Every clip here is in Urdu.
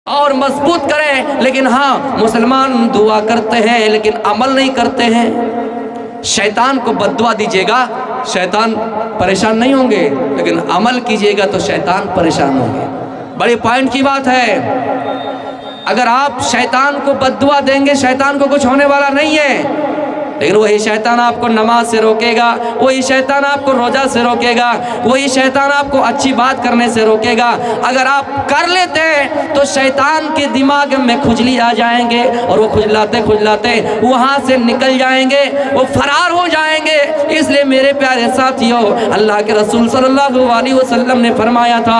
اور مضبوط کریں، لیکن ہاں مسلمان دعا کرتے ہیں لیکن عمل نہیں کرتے ہیں۔ شیطان کو بد دعا دیجیے گا، شیطان پریشان نہیں ہوں گے، لیکن عمل کیجیے گا تو شیطان پریشان ہوں گے۔ بڑی پوائنٹ کی بات ہے، اگر آپ شیطان کو بد دعا دیں گے شیطان کو کچھ ہونے والا نہیں ہے، لیکن وہی شیطان آپ کو نماز سے روکے گا، وہی شیطان آپ کو روزہ سے روکے گا، وہی شیطان آپ کو اچھی بات کرنے سے روکے گا۔ اگر آپ کر لیتے ہیں تو شیطان کے دماغ میں کھجلی آ جائیں گے اور وہ کھجلاتے کھجلاتے وہاں سے نکل جائیں گے، وہ فرار ہو جائیں گے۔ اس لیے میرے پیارے ساتھیوں، اللہ کے رسول صلی اللہ علیہ وسلم نے فرمایا تھا،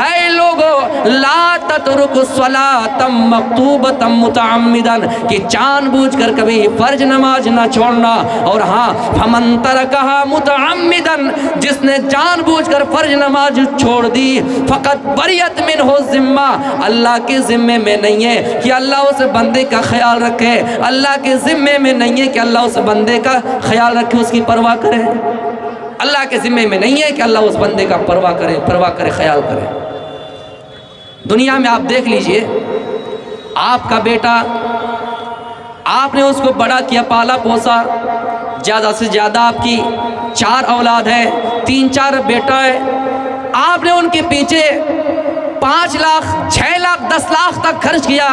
اے لوگو لا تترکوا الصلاۃ مکتوبۃ متعمدا، کہ جان بوجھ کر کبھی فرض نماز نہ چھوڑنا، اور ہاں فمن ترکہا متعمدا، جس نے جان بوجھ کر فرض نماز چھوڑ دی، فقط بریت منہ الذمہ، اللہ کے ذمے میں نہیں ہے کہ اللہ اس بندے کا خیال رکھے، اللہ کے ذمے میں نہیں ہے کہ اللہ اس بندے کا خیال رکھے، اس کی پرواہ کرے۔ اللہ کے ذمے میں نہیں ہے کہ اللہ اس بندے کا پرواہ کرے، خیال کرے۔ دنیا میں آپ دیکھ لیجئے، آپ کا بیٹا، آپ نے اس کو بڑا کیا، پالا پوسا، زیادہ سے زیادہ آپ کی 4 اولاد ہے، 3-4 بیٹا ہے، آپ نے ان کے پیچھے 5 لاکھ 6 لاکھ 10 لاکھ تک خرچ کیا،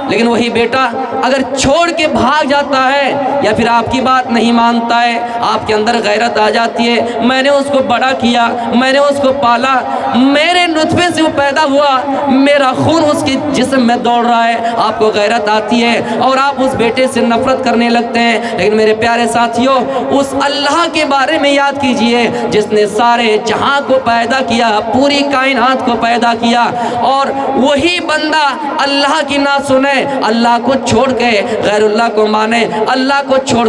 لیکن وہی بیٹا اگر چھوڑ کے بھاگ جاتا ہے یا پھر آپ کی بات نہیں مانتا ہے، آپ کے اندر غیرت آ جاتی ہے، میں نے اس کو بڑا کیا، میں نے اس کو پالا، میرے نطفے سے وہ پیدا ہوا، میرا خون اس کے جسم میں دوڑ رہا ہے، آپ کو غیرت آتی ہے اور آپ اس بیٹے سے نفرت کرنے لگتے ہیں۔ لیکن میرے پیارے ساتھیوں، اس اللہ کے بارے میں یاد کیجئے جس نے سارے جہاں کو پیدا کیا، پوری کائنات کو پیدا کیا، اور وہی بندہ اللہ کی نہ سنے، اللہ کو چھوڑ کے غیر اللہ کو مانے، اللہ کو چھوڑ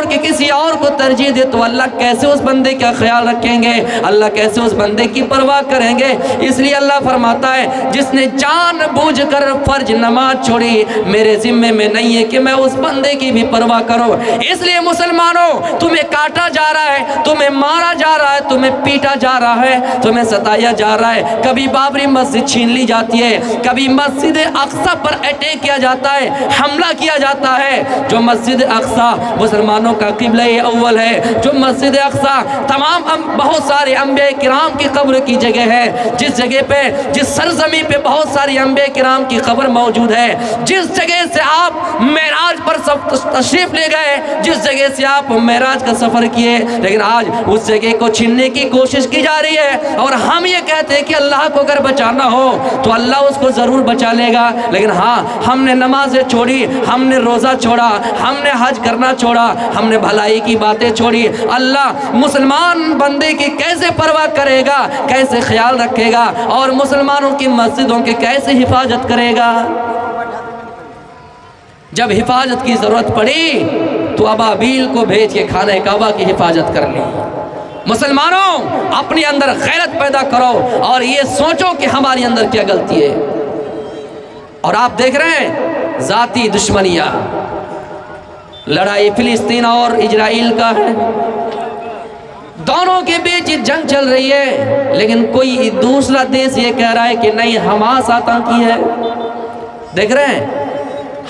کے کسی اور کو ترجیح دے، تو اللہ کیسے اس بندے کا خیال رکھیں گے، اللہ کیسے اس بندے کی پرواہ کریں گے؟ اس لیے اللہ فرماتا ہے، جس نے جان بوجھ کر فرض نماز چھوڑی، میرے ذمے میں نہیں ہے کہ میں اس بندے کی بھی پرواہ کروں۔ اس لیے مسلمانوں، تمہیں کاٹا جا رہا ہے، تمہیں مارا جا رہا ہے، تمہیں پیٹا جا رہا ہے، تمہیں ستایا جا رہا ہے، کبھی بابری مسجد چھین لی جاتی ہے، کبھی مسجد اقصی پر اٹیک کیا جاتا ہے، حملہ کیا جاتا ہے۔ جو مسجد اقصی مسلمانوں کا قبلہ اول ہے، جو مسجد اقصی تمام بہت سارے انبیاء کرام کی قبر کی جگہ ہے، جس جگہ پہ، جس سرزمین پہ بہت ساری انبیاء کرام کی قبر موجود ہے، جس جگہ سے آپ معراج پر تشریف لے گئے، جس جگہ سے آپ معراج کا سفر کیے، لیکن آج اس جگہ کو چھیننے کی کوشش کی جا رہی ہے، اور ہم یہ کہتے ہیں کہ اللہ کو اگر بچانا ہو تو اللہ اس کو ضرور بچا لے گا۔ لیکن ہاں، ہم نے نمازیں چھوڑی، ہم نے روزہ چھوڑا، ہم نے حج کرنا چھوڑا، ہم نے بھلائی کی باتیں چھوڑی، اللہ مسلمان بندے کی کیسے پرواہ کرے گا، کیسے خیال رکھے گا، اور مسلمانوں کی مسجدوں کی کیسے حفاظت کرے گا؟ جب حفاظت کی ضرورت پڑی تو ابابیل کو بھیج کے خانہ کعبہ کی حفاظت کر لی۔ مسلمانوں، اپنے اندر غیرت پیدا کرو اور یہ سوچو کہ ہماری اندر کیا غلطی ہے۔ اور آپ دیکھ رہے ہیں ذاتی دشمنیاں، لڑائی فلسطین اور اسرائیل کا ہے، دونوں کے بیچ جنگ چل رہی ہے، لیکن کوئی دوسرا دیش یہ کہہ رہا ہے کہ نہیں، حماس آتنکی ہے۔ دیکھ رہے ہیں،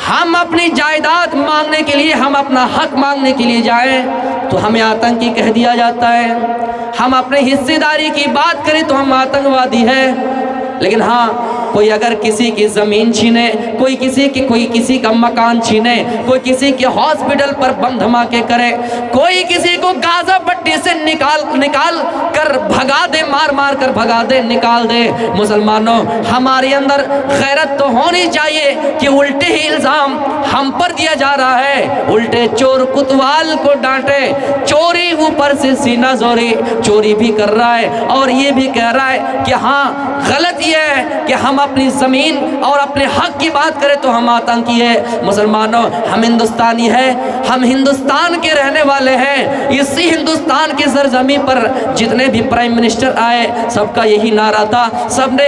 ہم اپنی جائیداد مانگنے کے لیے، ہم اپنا حق مانگنے کے لیے جائیں تو ہمیں آتنکی کہہ دیا جاتا ہے، ہم اپنے حصے داری کی بات کریں تو ہم آتنکوادی ہیں۔ لیکن ہاں، کوئی اگر کسی کی زمین چھینے، کوئی کسی کا مکان چھینے، کوئی کسی کے ہاسپٹل پر بم دھماکے کرے، کوئی کسی کو غازہ پٹی سے نکال کر بھگا دے، مار کر بھگا دے، نکال دے، مسلمانوں، ہمارے اندر غیرت تو ہونی چاہیے کہ الٹے ہی الزام ہم پر دیا جا رہا ہے، الٹے چور کوتوال کو ڈانٹے، چوری اوپر سے سینہ زوری، چوری بھی کر رہا ہے اور یہ بھی کہہ رہا ہے کہ ہاں، غلط یہ ہے کہ ہم اپنی زمین اور اپنے حق کی بات کریں تو ہم آتنکی ہے۔ مسلمانوں، ہم ہندوستانی ہیں، ہم ہندوستان کے رہنے والے ہیں، اسی ہندوستان کی سرزمین پر جتنے بھی پرائم منسٹر آئے، سب کا یہی نعرہ تھا، سب نے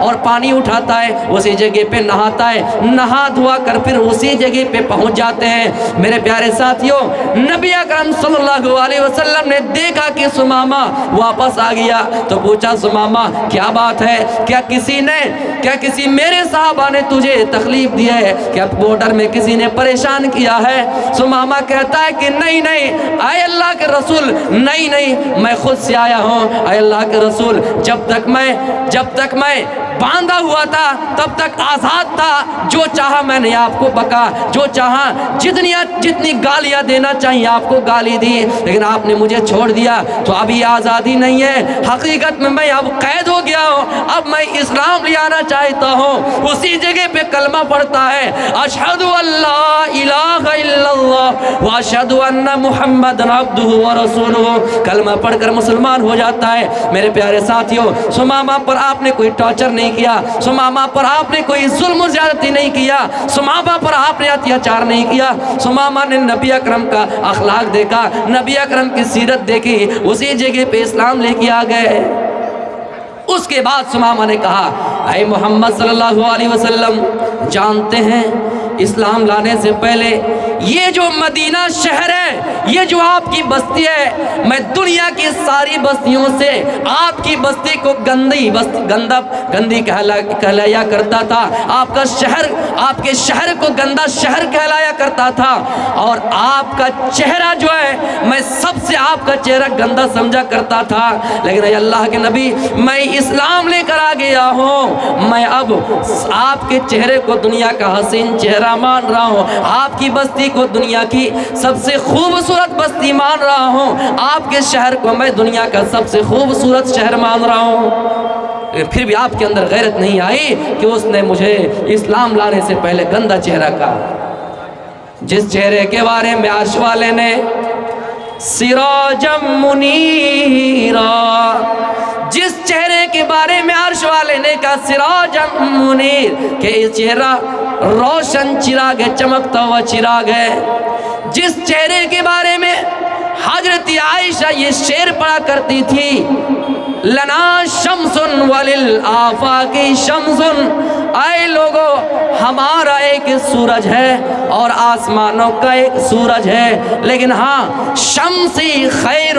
اور پانی اٹھاتا ہے، اسی جگہ پہ نہاتا ہے، نہا دھوا کر پھر اسی جگہ پہ پہنچ جاتے ہیں۔ میرے پیارے ساتھیوں، نبی اکرم صلی اللہ علیہ وسلم نے دیکھا کہ ثمامہ واپس آ گیا تو پوچھا ثمامہ کیا بات ہے، کیا کسی میرے صحابہ نے تجھے تکلیف دی ہے، کیا بارڈر میں کسی نے پریشان کیا ہے؟ ثمامہ کہتا ہے کہ نہیں اے اللہ کے رسول، نہیں میں خود سے آیا ہوں۔ اے اللہ کے رسول، جب تک میں باندھا ہوا تھا تب تک آزاد تھا، جو چاہا میں نے آپ کو بکا، جو چاہا جتنی گالیاں دینا چاہیے آپ کو گالی دی، لیکن آپ نے مجھے چھوڑ دیا تو اب یہ آزادی نہیں ہے، حقیقت میں اب قید ہو گیا ہوں، اب میں اسلام لے آنا چاہتا ہوں۔ اسی جگہ پہ کلمہ پڑھتا ہے، اشہد ان لا الہ الا اللہ واشہد ان محمد عبدہ ورسولہ، کلمہ پڑھ کر مسلمان ہو جاتا ہے۔ میرے پیارے ساتھیوں، ثمامہ پر آپ نے کوئی ٹارچر نہیں کیا، ثمامہ پر آپ نے کوئی ظلم و زیادتی نہیں کیا، ثمامہ پر آپ نے اتیاچار نہیں کیا۔ ثمامہ نے نبی اکرم کا اخلاق دیکھا، نبی اکرم کی سیرت دیکھی، اسی جگہ پہ اسلام لے کے آ گئے۔ اس کے بعد ثمامہ نے کہا، اے محمد صلی اللہ علیہ وسلم، جانتے ہیں اسلام لانے سے پہلے یہ جو مدینہ شہر ہے، یہ جو آپ کی بستی ہے، میں دنیا کی ساری بستیوں سے آپ کی بستی کو گندی کہلایا کرتا تھا، آپ کے شہر کو گندا شہر کہلایا کرتا تھا، اور آپ کا چہرہ جو ہے میں سب سے آپ کا چہرہ گندا سمجھا کرتا تھا، لیکن اے اللہ کے نبی، میں اسلام لے کر آ گیا ہوں، میں اب آپ کے چہرے کو دنیا کا حسین چہرہ مان رہا ہوں، آپ کی بستی کو دنیا کی سب سے خوبصورت بستی مان رہا ہوں، آپ کے شہر کو میں دنیا کا سب سے خوبصورت شہر مان رہا ہوں۔ پھر بھی آپ کے اندر غیرت نہیں آئی کہ اس نے مجھے اسلام لانے سے پہلے گندا چہرہ کہا، جس چہرے کے بارے میں عرش والے نے سراجم منیرا، جس چہرے کے بارے میں عرش والے نے کہا سراجم منیر، کہ یہ چہرہ روشن چراغ ہے، چمکتا ہوا چراغ ہے، جس چہرے کے بارے میں حضرت عائشہ یہ شعر پڑھا کرتی تھی، لنا شمس وللآفاق شمس، اے لوگو ہمارا ایک سورج ہے اور آسمانوں کا ایک سورج ہے، لیکن ہاں شمسی خیر،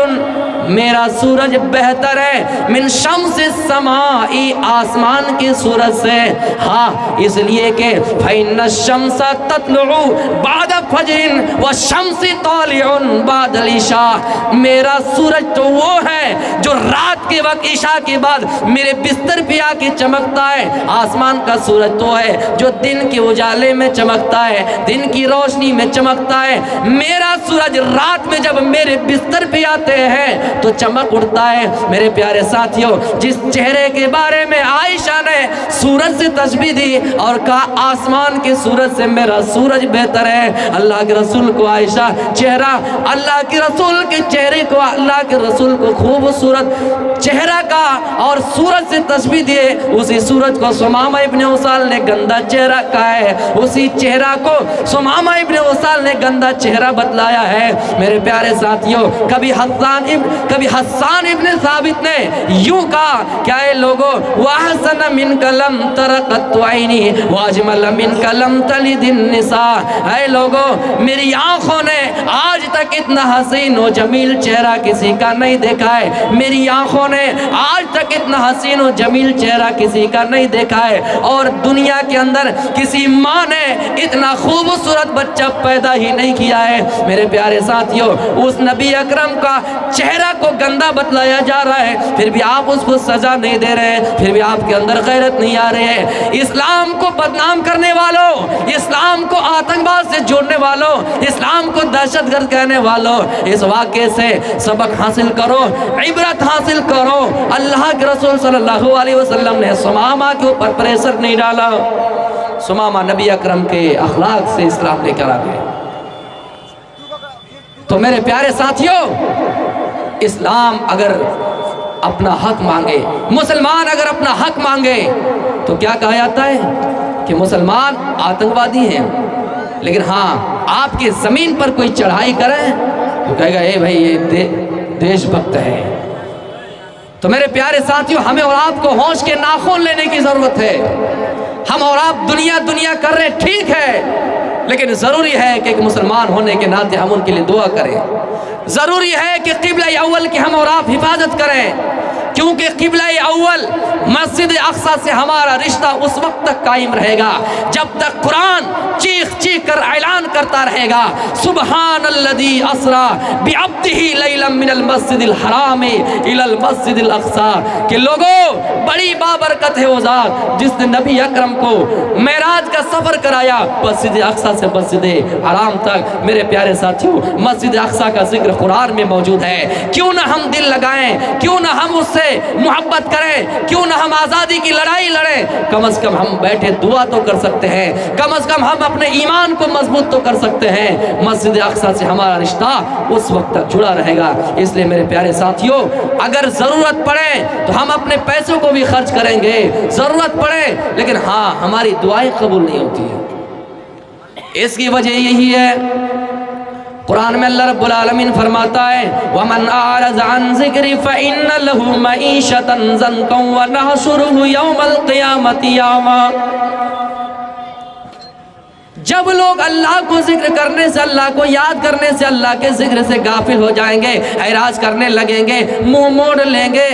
میرا سورج بہتر ہے من شمس السماء، آسمان کے سورج سے، ہاں اس لیے کہ فإن الشمس تطلع بعد فجر والشمس طالع بعد العشاء، میرا سورج تو وہ ہے جو رات کے وقت عشاء کے بعد میرے بستر پہ آ کے چمکتا ہے، آسمان کا سورج تو ہے جو دن کے اجالے میں چمکتا ہے، دن کی روشنی میں چمکتا ہے، میرا سورج رات میں جب میرے بستر پہ آتے ہیں تو چمک اٹھتا ہے۔ میرے پیارے ساتھیوں، جس چہرے کے بارے میں عائشہ نے سورج سے تشبیہ دی اور کہا آسمان کے سورج سے میرا سورج بہتر ہے، اللہ کے رسول کو عائشہ چہرہ، اللہ کے رسول کے چہرے کو، اللہ کے رسول کو خوبصورت چہرہ کا اور سورج سے تشبیہ دیے، اسی سورج کو ثمامہ ابن اسال نے گندا چہرہ کہا ہے، اسی چہرہ کو ثمامہ ابن اسال نے گندا چہرہ بتلایا ہے۔ میرے پیارے ساتھیوں، کبھی حسان ابن ثابت نے یوں کہا، کیا اے لوگو وَأَحْسَنَ مِنْكَ لَمْ تَرَ قَطُّ عَيْنِي وَأَجْمَلَ مِنْكَ لَمْ تَلِدِ النِّسَاء، اے لوگو میری آنکھوں نے آج تک اتنا حسین و جمیل چہرہ کسی کا نہیں دیکھا ہے، میری آنکھوں نے آج تک اتنا حسین و جمیل چہرہ کسی کا نہیں دیکھا ہے، اور دنیا کے اندر کسی ماں نے اتنا خوبصورت بچہ پیدا ہی نہیں کیا ہے۔ میرے پیارے ساتھیوں، اس نبی اکرم کا چہرہ کو گندا بتلایا جا رہا ہے، پھر بھی آپ اس کو سزا نہیں دے رہے ہیں، پھر بھی آپ کے اندر غیرت نہیں آ رہی ہے۔ اسلام کو بدنام کرنے والوں، اسلام کو آتنکواد سے جوڑنے والوں، اسلام کو دہشت گرد کہنے والوں، اس واقعے سے سبق حاصل کرو، عبرت حاصل کرو۔ اللہ کے رسول صلی اللہ علیہ وسلم نے ثمامہ کے اوپر پریشر نہیں ڈالا، ثمامہ نبی اکرم کے اخلاق سے اسلام لے کر آ گئے۔ تو میرے پیارے ساتھیوں، اسلام اگر اپنا حق مانگے، مسلمان اگر اپنا حق مانگے تو کیا کہا جاتا ہے کہ مسلمان آتنکوادی ہیں، لیکن ہاں آپ کی زمین پر کوئی چڑھائی کرے تو کہے گا اے بھائی یہ دیش بھکت ہے، تو میرے پیارے ساتھیوں، ہمیں اور آپ کو ہوش کے ناخن لینے کی ضرورت ہے۔ ہم اور آپ دنیا کر رہے ٹھیک ہے، لیکن ضروری ہے کہ ایک مسلمان ہونے کے ناطے ہم ان کے لیے دعا کریں۔ ضروری ہے کہ قبلہ اول کی ہم اور آپ حفاظت کریں، کیونکہ قبلہ اول مسجد اقصی سے ہمارا رشتہ اس وقت تک قائم رہے گا جب تک قرآن چیخ چیخ کر اعلان کرتا رہے گا، سبحان الذی اسری بعبدہ لیلا من المسجد الحرام الی المسجد الاقصی، کہ لوگوں بڑی بابرکت ہے وہ ذات جس نے نبی اکرم کو معراج کا سفر کرایا مسجد اقصی سے مسجد حرام تک۔ میرے پیارے ساتھیوں، مسجد اقصی کا ذکر قرآن میں موجود ہے، کیوں نہ ہم دل لگائیں، کیوں نہ ہم اس سے محبت کریں، کیوں نہ ہم آزادی کی لڑائی لڑیں، کم از کم ہم بیٹھے دعا تو کر سکتے ہیں، کم از کم ہم اپنے ایمان کو مضبوط تو کر سکتے ہیں۔ مسجد اقصی سے ہمارا رشتہ اس وقت تک جڑا رہے گا۔ اس لیے میرے پیارے ساتھیوں، اگر ضرورت پڑے تو ہم اپنے پیسوں کو بھی خرچ کریں گے، ضرورت پڑے، لیکن ہاں ہماری دعائیں قبول نہیں ہوتی ہیں۔ اس کی وجہ یہی ہے، قرآن میں اللہ رب العالمین فرماتا ہے وَمَنْ أَعْرَضَ عَنْ ذِكْرِي فَإِنَّ لَهُ مَعِيشَةً ضَنْكًا وَنَحْشُرُهُ يَوْمَ الْقِيَامَةِ أَعْمَى۔ جب لوگ اللہ کو ذکر کرنے سے، اللہ کو یاد کرنے سے، اللہ کے ذکر سے غافل ہو جائیں گے، اعراض کرنے لگیں گے، منہ موڑ لیں گے،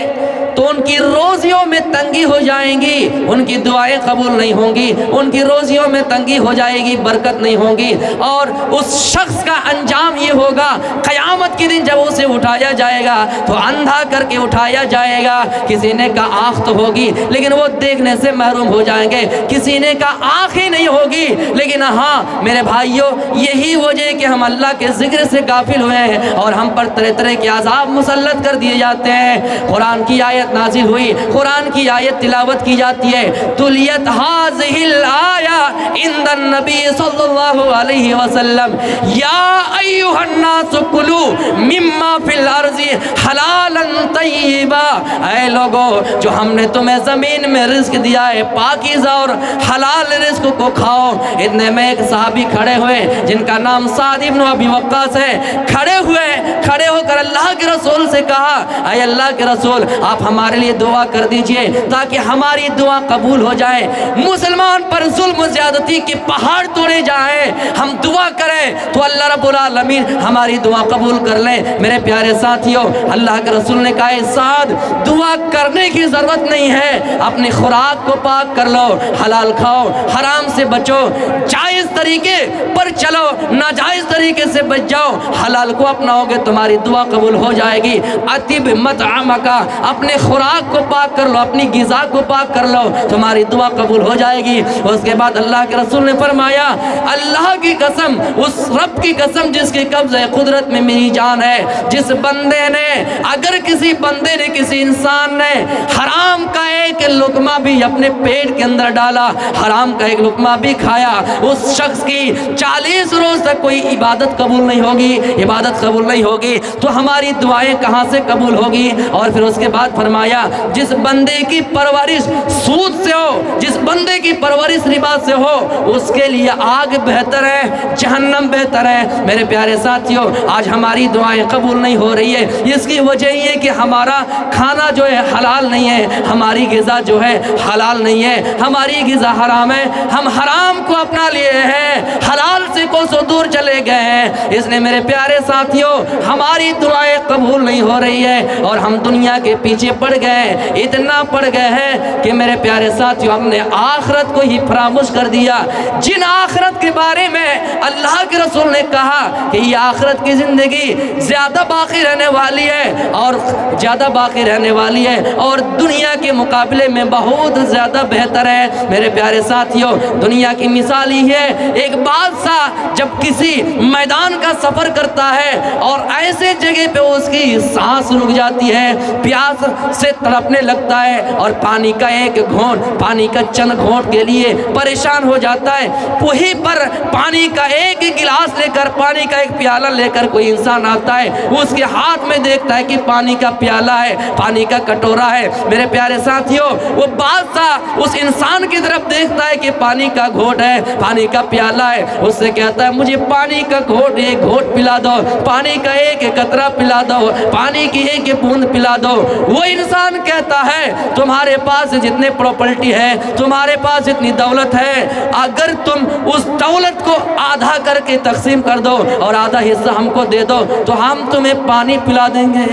تو ان کی روزیوں میں تنگی ہو جائیں گی، ان کی دعائیں قبول نہیں ہوں گی، ان کی روزیوں میں تنگی ہو جائے گی، برکت نہیں ہوگی، اور اس شخص کا انجام یہ ہوگا قیامت کے دن جب اسے اٹھایا جائے گا تو اندھا کر کے اٹھایا جائے گا۔ کسی نے کہا آنکھ تو ہوگی لیکن وہ دیکھنے سے محروم ہو جائیں گے، کسی نے کہا آنکھ ہی نہیں ہوگی، لیکن ہاں میرے بھائیوں، یہی وجہ ہے کہ ہم اللہ کے ذکر سے غافل ہوئے ہیں اور ہم پر طرح طرح کے عذاب مسلط کر دیے جاتے ہیں۔ قرآن کی آیت نازل ہوئی، قرآن کی آیت تلاوت کی جاتی ہے، تلیت هذه الآیہ عند النبی صلی اللہ علیہ وسلم یا ایھا الناس کلوا مما فی الارض حلالا طیبا، اے لوگو جو ہم نے تمہیں زمین میں رزق دیا ہے پاکیزہ اور حلال رزق کو کھاؤ۔ اتنے میں ایک صحابی کھڑے ہوئے جن کا نام سعد بن ابی وقاص ہے، کھڑے ہو کر اللہ کے رسول سے کہا اے اللہ کے رسول آپ ہمارے لیے دعا کر دیجئے تاکہ ہماری دعا قبول ہو جائے، مسلمان پر ظلم و زیادتی کے پہاڑ توڑے جائیں، ہم دعا کریں تو اللہ رب العالمین ہماری دعا قبول کر لیں۔ میرے پیارے ساتھیوں، اللہ کے رسول نے کہا سعد دعا کرنے کی ضرورت نہیں ہے، اپنی خوراک کو پاک کر لو، حلال کھاؤ، حرام سے بچو، جائز طریقے پر چلو، ناجائز طریقے سے بچ جاؤ، حلال کو اپناؤ گے تمہاری دعا قبول ہو جائے گی۔ اطیب مطعمک، اپنے خوراک کو پاک کر لو، اپنی غذا کو پاک کر لو، تمہاری دعا قبول ہو جائے گی۔ اس کے بعد اللہ کے رسول نے فرمایا اللہ کی قسم، اس رب کی قسم جس کی قبضہ قدرت میں میری جان ہے، جس بندے نے، اگر کسی بندے نے، کسی انسان نے حرام کا ایک لقمہ بھی اپنے پیٹ کے اندر ڈالا، حرام کا ایک لقمہ بھی کھایا، اس شخص کی 40 روز تک کوئی عبادت قبول نہیں ہوگی، عبادت قبول نہیں ہوگی تو ہماری دعائیں کہاں سے قبول ہوگی؟ اور پھر اس کے بعد فرمایا جس بندے کی پرورش سود سے ہو، جس بندے کی پرورش ربا سے ہو، اس کے لیے آگ بہتر ہے، جہنم بہتر ہے۔ میرے پیارے ساتھیوں، آج ہماری دعائیں قبول نہیں ہو رہی ہے، اس کی وجہ یہ کہ ہمارا کھانا جو ہے حلال نہیں ہے، ہماری غذا جو ہے حلال نہیں ہے، ہماری غذا حرام ہے، ہم حرام کو اپنا لیے ہیں، حلال سے کوسوں دور چلے گئے ہیں۔ اس نے میرے پیارے ساتھیوں ہماری دعائیں قبول نہیں ہو رہی ہے اور ہم دنیا کے پیچھے پڑ گئے، اتنا پڑ گئے ہیں کہ میرے پیارے ساتھیوں ہم نے آخرت کو ہی فراموش کر دیا، جن آخرت کے بارے میں اللہ کے رسول نے کہا کہ یہ آخرت کی زندگی زیادہ باقی رہنے والی ہے اور زیادہ باقی رہنے والی ہے اور دنیا کے مقابلے میں بہت زیادہ بہتر ہے۔ میرے پیارے ساتھیوں، دنیا کی مثال ہی ہے، ایک بادشاہ جب کسی میدان کا سفر کرتا ہے اور ایسے جگہ پہ اس کی سانس رک جاتی ہے، پیاس سے تڑپنے لگتا ہے اور پانی کا ایک گھونٹ، پانی کا چند گھونٹ کے لیے پریشان ہو جاتا ہے، وہیں پر پانی کا ایک گلاس لے کر، پانی کا ایک پیالہ لے کر کوئی انسان آتا ہے، وہ اس کے ہاتھ میں دیکھتا ہے کہ پانی کا پیالہ ہے، پانی کا کٹورا ہے۔ میرے پیارے ساتھیوں، ہو، وہ بادشاہ اس انسان کی طرف دیکھتا ہے کہ پانی کا گھوٹ ہے، پانی کا پیالہ ہے، اس سے کہتا ہے مجھے پانی کا گھوٹ ایک گھوٹ پلا دو، پانی کا ایک قطرہ پلا دو، پانی کی ایک بوند پلا دو۔ وہ انسان کہتا ہے تمہارے پاس جتنے پراپرٹی ہے، تمہارے پاس جتنی دولت ہے، اگر تم اس دولت کو آدھا کر کے تقسیم کر دو اور آدھا حصہ ہم کو دے دو تو ہم تمہیں پانی پلا دیں گے۔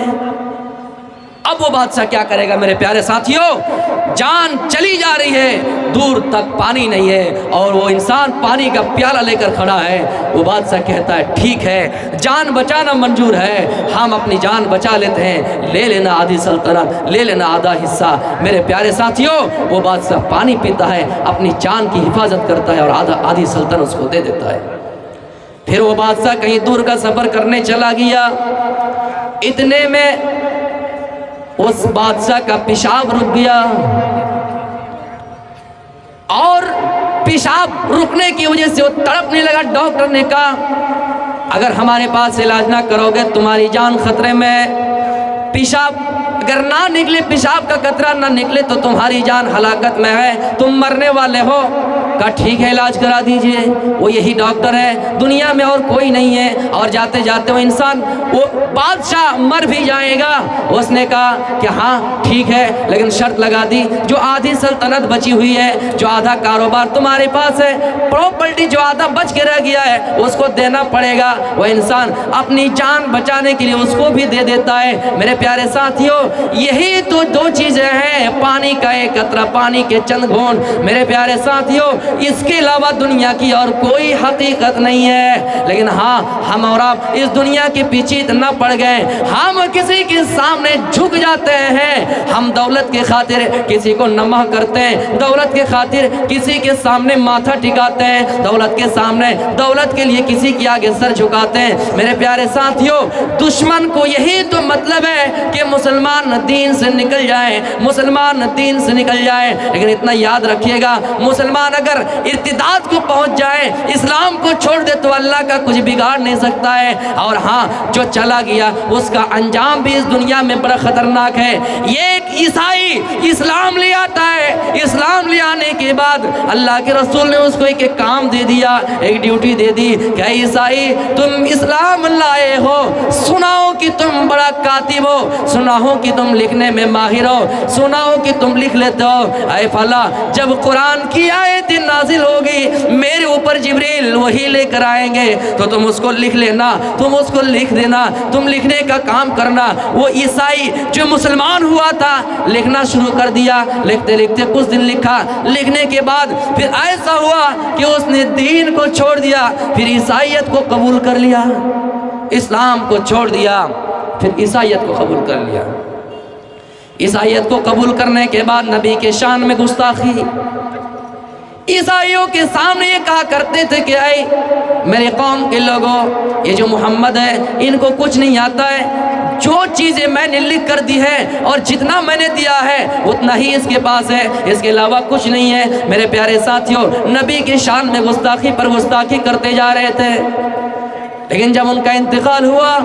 اب وہ بادشاہ کیا کرے گا میرے پیارے ساتھیوں؟ جان چلی جا رہی ہے، دور تک پانی نہیں ہے اور وہ انسان پانی کا پیالہ لے کر کھڑا ہے۔ وہ بادشاہ کہتا ہے ٹھیک ہے، جان بچانا منظور ہے، ہم اپنی جان بچا لیتے ہیں، لے لینا آدھی سلطنت، لے لینا آدھا حصہ۔ میرے پیارے ساتھیوں، وہ بادشاہ پانی پیتا ہے، اپنی جان کی حفاظت کرتا ہے اور آدھی سلطنت اس کو دے دیتا ہے۔ پھر وہ بادشاہ کہیں دور کا سفر کرنے چلا گیا، اتنے میں اس بادشاہ کا پیشاب رک گیا، اور پیشاب رکنے کی وجہ سے وہ تڑپنے لگا۔ ڈاکٹر نے کہا اگر ہمارے پاس علاج نہ کرو گے تمہاری جان خطرے میں، پیشاب اگر نہ نکلے، پیشاب کا قطرہ نہ نکلے تو تمہاری جان ہلاکت میں ہے، تم مرنے والے ہو۔ کہا ٹھیک ہے علاج کرا دیجئے۔ وہ یہی ڈاکٹر ہے، دنیا میں اور کوئی نہیں ہے، اور جاتے جاتے وہ انسان، وہ بادشاہ مر بھی جائے گا۔ اس نے کہا کہ ہاں ٹھیک ہے، لیکن شرط لگا دی، جو آدھی سلطنت بچی ہوئی ہے، جو آدھا کاروبار تمہارے پاس ہے، پراپرٹی جو آدھا بچ کے رہ گیا ہے، اس کو دینا پڑے گا۔ وہ انسان اپنی جان بچانے کے لیے اس کو بھی دے دیتا ہے۔ میرے پیارے ساتھیوں، یہی تو دو چیزیں ہیں، پانی کا ایک قطرہ، پانی کے چند گھونٹ۔ میرے پیارے ساتھیوں، اس کے علاوہ دنیا کی اور کوئی حقیقت نہیں ہے۔ لیکن ہاں، ہم اور آپ اس دنیا کے پیچھے اتنا پڑ گئے، ہم کسی کے سامنے جھک جاتے ہیں، ہم دولت کے خاطر کسی کو نمہ کرتے ہیں، دولت کے خاطر کسی کے سامنے ماتھا ٹکاتے ہیں، دولت کے سامنے، دولت کے لیے کسی کے آگے سر جھکاتے ہیں۔ میرے پیارے ساتھیوں، دشمن کو یہی تو مطلب ہے کہ مسلمان دین سے نکل جائیں، مسلمان دین سے نکل جائیں۔ لیکن اتنا یاد رکھیے گا، مسلمان اگر ارتداد کو پہنچ جائے، اسلام کو چھوڑ دے تو اللہ کا کچھ بگاڑ نہیں سکتا ہے۔ اور ہاں، جو چلا گیا اس کا انجام بھی اس دنیا میں بڑا خطرناک ہے۔ یہ ایک عیسائی اسلام لے آتا ہے، اسلام لے آنے کے بعد اللہ کے رسول نے اس کو ایک کام دے دیا، ایک ڈیوٹی دے دی کہ اے عیسائی، تم اسلام لائے ہو، سناؤ کہ تم بڑا کاتب ہو، سناؤ کہ تم لکھنے میں ماہر ہو، سناؤ کہ تم لکھ لیتے ہو۔ اے فلاں، جب قرآن کی آیت نازل ہوگی، میرے اوپر جبریل وہی لے کر آئیں گے تو تم اس کو لکھ لینا، تم اس کو لکھ دینا، تم لکھنے کا کام کرنا۔ وہ عیسائی جو مسلمان ہوا تھا، لکھنا شروع کر دیا، لکھتے لکھتے کچھ دن لکھا، لکھنے کے بعد پھر ایسا ہوا کہ اس نے دین کو چھوڑ دیا، پھر عیسائیت کو قبول کر لیا، اسلام کو چھوڑ دیا، پھر عیسائیت کو قبول کر لیا۔ عیسائیت کو قبول کرنے کے بعد نبی کے شان میں گستاخی، عیسائیوں کے سامنے یہ کہا کرتے تھے کہ اے میرے قوم کے لوگوں، یہ جو محمد ہے ان کو کچھ نہیں آتا ہے، جو چیزیں میں نے لکھ کر دی ہے اور جتنا میں نے دیا ہے اتنا ہی اس کے پاس ہے، اس کے علاوہ کچھ نہیں ہے۔ میرے پیارے ساتھیوں، نبی کی شان میں گستاخی پر گستاخی کرتے جا رہے تھے، لیکن جب ان کا انتقال ہوا،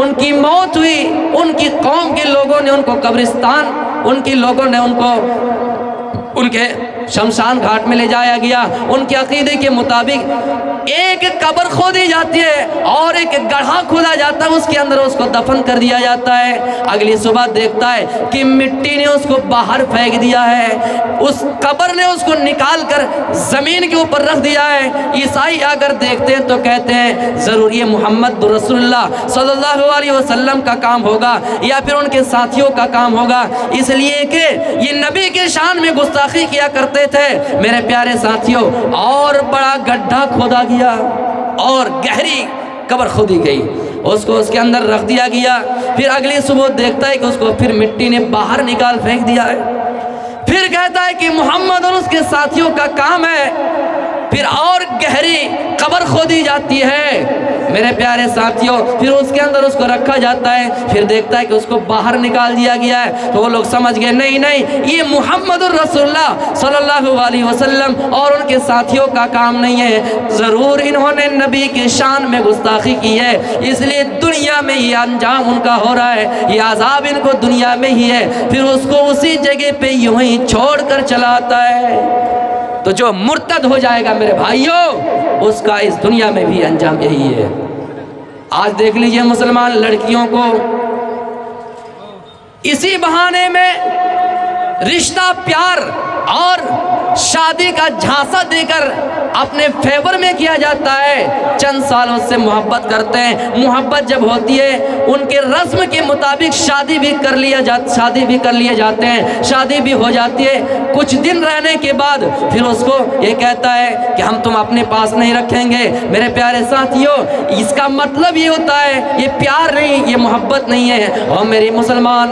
ان کی موت ہوئی، ان کی قوم کے لوگوں نے ان کو قبرستان، ان کے لوگوں نے ان کو ان کے شمشان گھاٹ میں لے جایا گیا۔ ان کے عقیدے کے مطابق ایک قبر کھودی جاتی ہے اور ایک گڑھا کھودا جاتا ہے، اس کے اندر اس کو دفن کر دیا جاتا ہے۔ اگلی صبح دیکھتا ہے کہ مٹی نے اس کو باہر پھینک دیا ہے، اس قبر نے اس کو نکال کر زمین کے اوپر رکھ دیا ہے۔ عیسائی اگر دیکھتے ہیں تو کہتے ہیں ضرور یہ محمد رسول اللہ صلی اللہ علیہ وسلم کا کام ہوگا یا پھر ان کے ساتھیوں کا کام ہوگا، اس لیے کہ یہ نبی کے شان میں گستاخی کیا کرتے تھے۔ میرے پیارے ساتھیوں، اور بڑا گڈھا کھودا گیا اور گہری قبر کھودی گئی، اس کو اس کے اندر رکھ دیا گیا۔ پھر اگلی صبح دیکھتا ہے کہ اس کو پھر مٹی نے باہر نکال پھینک دیا ہے۔ پھر کہتا ہے کہ محمد اور اس کے ساتھیوں کا کام ہے پھر اور گہری قبر کھودی جاتی ہے میرے پیارے ساتھیوں، پھر اس کے اندر اس کو رکھا جاتا ہے، پھر دیکھتا ہے کہ اس کو باہر نکال دیا گیا ہے، تو وہ لوگ سمجھ گئے نہیں نہیں یہ محمد الرسول اللہ صلی اللہ علیہ وسلم اور ان کے ساتھیوں کا کام نہیں ہے، ضرور انہوں نے نبی کی شان میں گستاخی کی ہے، اس لیے دنیا میں یہ انجام ان کا ہو رہا ہے، یہ عذاب ان کو دنیا میں ہی ہے، پھر اس کو اسی جگہ پہ یوں ہی چھوڑ کر چلا آتا ہے۔ تو جو مرتد ہو جائے گا میرے بھائیوں، اس کا اس دنیا میں بھی انجام یہی ہے۔ آج دیکھ لیجئے مسلمان لڑکیوں کو اسی بہانے میں رشتہ پیار اور شادی کا جھانسا دے کر اپنے فیور میں کیا جاتا ہے، چند سالوں سے محبت کرتے ہیں، محبت جب ہوتی ہے ان کے رسم کے مطابق شادی بھی کر لیے جاتے ہیں، شادی بھی ہو جاتی ہے، کچھ دن رہنے کے بعد پھر اس کو یہ کہتا ہے کہ ہم تم اپنے پاس نہیں رکھیں گے۔ میرے پیارے ساتھیوں، اس کا مطلب یہ ہوتا ہے یہ پیار نہیں، یہ محبت نہیں ہے۔ اور میری مسلمان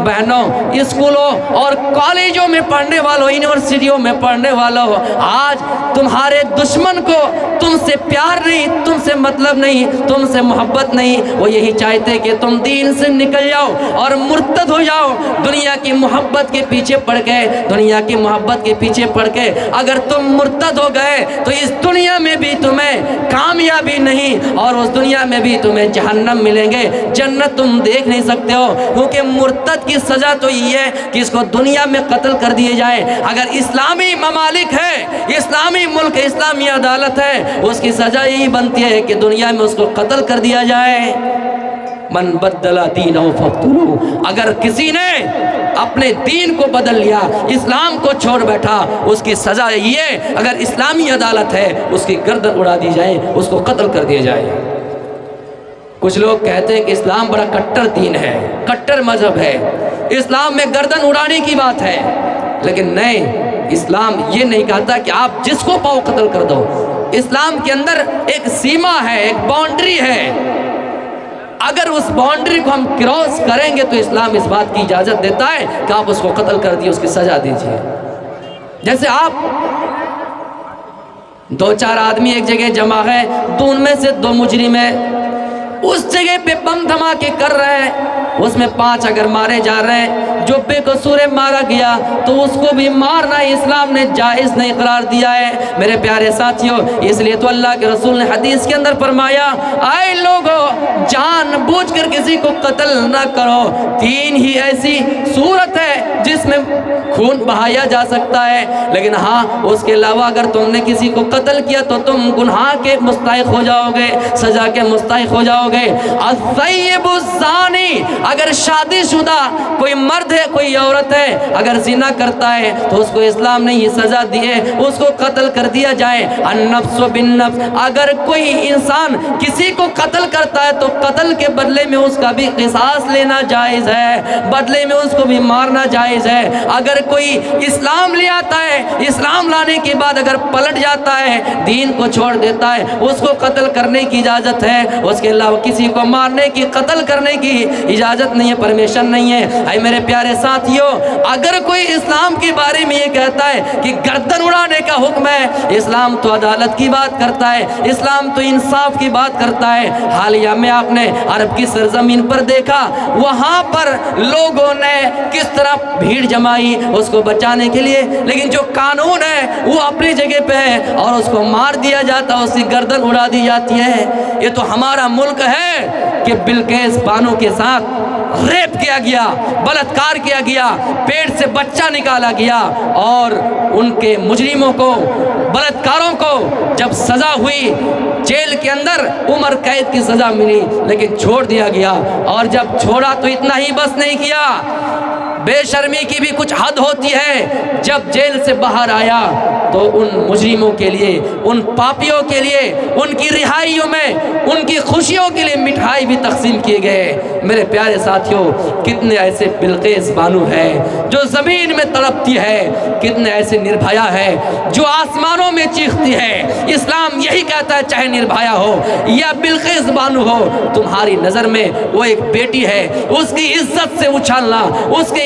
بہنوں، اسکولوں اور کالجوں میں پڑھنے والوں، یونیورسٹیوں میں پڑھنے والوں، آج تمہارے دشمن کو تم سے پیار نہیں، تم سے مطلب نہیں، تم سے محبت نہیں، وہ یہی چاہتے کہ تم دین سے نکل جاؤ اور مرتد ہو جاؤ، دنیا کی محبت کے پیچھے پڑ گئے، دنیا کی محبت کے پیچھے پڑ کے اگر تم مرتد ہو گئے تو اس دنیا میں بھی تمہیں کامیابی نہیں اور اس دنیا میں بھی تمہیں جہنم ملیں گے، جنت تم دیکھ نہیں سکتے ہو، کیونکہ مرتد کی سزا تو یہ ہے کہ اس کو دنیا میں قتل کر دیے جائے۔ اگر اسلامی ممالک ہے، اسلامی ملک، اسلامی عدالت ہے، اس کی سزا یہی بنتی ہے کہ دنیا میں اس کو قتل کر دیا جائے۔ من بدل دینہ فاقتلوہ، اگر کسی نے اپنے دین کو بدل لیا، اسلام کو چھوڑ بیٹھا، اس کی سزا یہ، اگر اسلامی عدالت ہے اس کی گردن اڑا دی جائے، اس کو قتل کر دیا جائے۔ کچھ لوگ کہتے ہیں کہ اسلام بڑا کٹر دین ہے، کٹر مذہب ہے، اسلام میں گردن اڑانے کی بات ہے، لیکن نہیں، اسلام یہ نہیں کہتا کہ آپ جس کو پاؤ قتل کر دو۔ اسلام کے اندر ایک سیما ہے، ایک باؤنڈری ہے، اگر اس باؤنڈری کو ہم کراس کریں گے تو اسلام اس بات کی اجازت دیتا ہے کہ آپ اس کو قتل کر دیے، اس کی سزا دیجیے۔ جیسے آپ دو چار آدمی ایک جگہ جمع ہے، تو ان میں سے دو مجرم ہیں، اس جگہ پہ بم دھماکے کر رہے ہیں، اس میں 5 اگر مارے جا رہے ہیں، جو بے قصور مارا گیا تو اس کو بھی مارنا اسلام نے جائز نہیں قرار دیا ہے۔ میرے پیارے ساتھیوں، اس لیے تو اللہ کے رسول نے حدیث کے اندر فرمایا، اے لوگو جان بوجھ کر کسی کو قتل نہ کرو، دین ہی ایسی صورت ہے جس میں خون بہایا جا سکتا ہے، لیکن ہاں اس کے علاوہ اگر تم نے کسی کو قتل کیا تو تم گناہ کے مستحق ہو جاؤ گے، سزا کے مستحق ہو جاؤ گے۔ الثیب الزانی، اگر شادی شدہ کوئی مرد ہے، کوئی عورت ہے، اگر زنا کرتا ہے تو اس کو اسلام نے یہ سزا دی ہے، اس کو قتل کر دیا جائے۔ النفس بالنفس، اگر کوئی انسان کسی کو قتل کرتا ہے تو قتل کے بدلے میں اس کا بھی قصاص لینا جائز ہے، بدلے میں اس کو بھی مارنا جائز ہے۔ اگر کوئی اسلام لے آتا ہے، اسلام لانے کے بعد اگر پلٹ جاتا ہے، دین کو چھوڑ دیتا ہے، اس کو قتل کرنے کی اجازت ہے، اس کے علاوہ کسی کو مارنے کی، قتل کرنے کی اجازت نہیں ہے، پرمیشن نہیں ہے۔ اے میرے پیارے ساتھیوں، اگر کوئی اسلام کے بارے میں یہ کہتا ہے کہ گردن اڑانے کا حکم ہے، اسلام تو عدالت کی بات کرتا ہے، اسلام تو انصاف کی بات کرتا ہے۔ حالیہ میں آپ نے عرب کی سرزمین پر دیکھا، وہاں پر لوگوں نے کس طرح بھیڑ جمائی اس کو بچانے کے لیے، لیکن جو قانون ہے وہ اپنی جگہ پہ ہے اور اس کو مار دیا جاتا، اس کی گردن اڑا دی جاتی ہے۔ یہ تو ہمارا ملک ہے کہ بلقیس بانو کے ساتھ ریپ کیا گیا، بلاತ್ಕಾರ کیا گیا، پیٹ سے بچہ نکالا گیا، اور ان کے مجرموں کو، بلاತ್کاروں کو جب سزا ہوئی، جیل کے اندر عمر قید کی سزا ملی، لیکن چھوڑ دیا گیا، اور جب چھوڑا تو اتنا ہی بس نہیں کیا، بے شرمی کی بھی کچھ حد ہوتی ہے۔ جب جیل سے باہر آیا تو ان مجرموں کے لیے، ان پاپیوں کے لیے، ان کی رہائیوں میں ان کی خوشیوں کے لیے مٹھائی بھی تقسیم کیے گئے۔ میرے پیارے ساتھیوں، کتنے ایسے بلقیس بانو ہے جو زمین میں تڑپتی ہے، کتنے ایسے نربھیا ہے جو آسمانوں میں چیختی ہے۔ اسلام یہی کہتا ہے چاہے نربھیا ہو یا بلقیس بانو ہو، تمہاری نظر میں وہ ایک بیٹی ہے، اس کی عزت سے اچھالنا، اس کے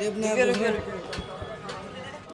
ابن